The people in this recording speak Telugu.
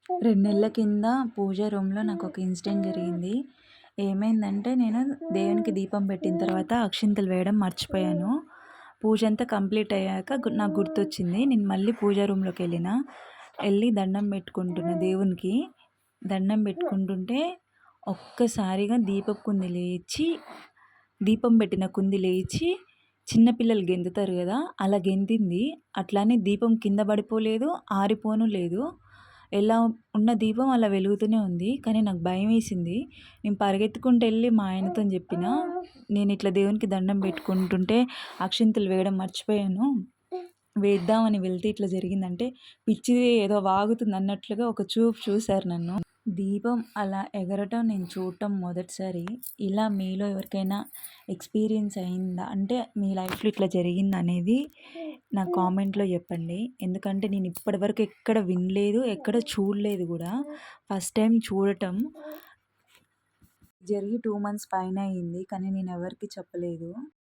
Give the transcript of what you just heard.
2 నెలల కింద పూజ రూమ్‌లో నాకొక ఇన్సిడెంట్ జరిగింది. ఏమైందంటే నేను దేవునికి దీపం పెట్టిన తర్వాత అక్షింతలు వేయడం మర్చిపోయాను. పూజంతా కంప్లీట్ అయ్యాక నాకు గుర్తొచ్చింది. నేను మళ్ళీ పూజ రూమ్‌లోకెళ్ళిన. ఎళ్లి దండం పెట్టుకుంటున్నా దేవునికి. దండం పెట్టుకుంటుంటే ఒక్కసారిగా దీపపు కుంది లేచి దీపం పెట్టిన కుంది లేచి చిన్న పిల్లలు గెంతుతారు గదా! అలా గెంతింది. అట్లానే దీపం కింద పడిపోలేదు, ఆరిపోను లేదు. ఎలా ఉన్న దీపం అలా వెలుగుతూనే ఉంది. కానీ నాకు భయమేసింది. నేను పరిగెత్తుకుంటూ ఎళ్లి మా ఆయనతోని జెప్పినా, "నేనిట్లా దేవునికి దండం పెట్టుకుంటుంటే అక్షింతలు వేయడం మర్చిపోయాను. వేద్దామని వెళ్తే ఇట్లా జరిగిందంటే, పిచ్చిది ఏదో వాగుతుందన్నట్లుగా ఒక చూపు చూసారు నన్ను. దీపం అలా ఎగరటం నేను చూడటం మొదటిసారి. ఇలా మీలో ఎవరికైనా ఎక్స్‌పీరియన్స్ అయిందా? అంటే మీ లైఫ్‌లో ఇట్లా జరిగిందనేది నాకు కామెంట్‌లో చెప్పండి. ఎందుకంటే నేను ఇప్పటివరకు ఎక్కడ వినలేదు, ఎక్కడ చూడలేదు గూడా. ఫస్ట్ టైమ్ చూడటం. జరిగి 2 మంత్స్ పైనే అయింది. కానీ నేను ఎవరికీ చెప్పలేదు.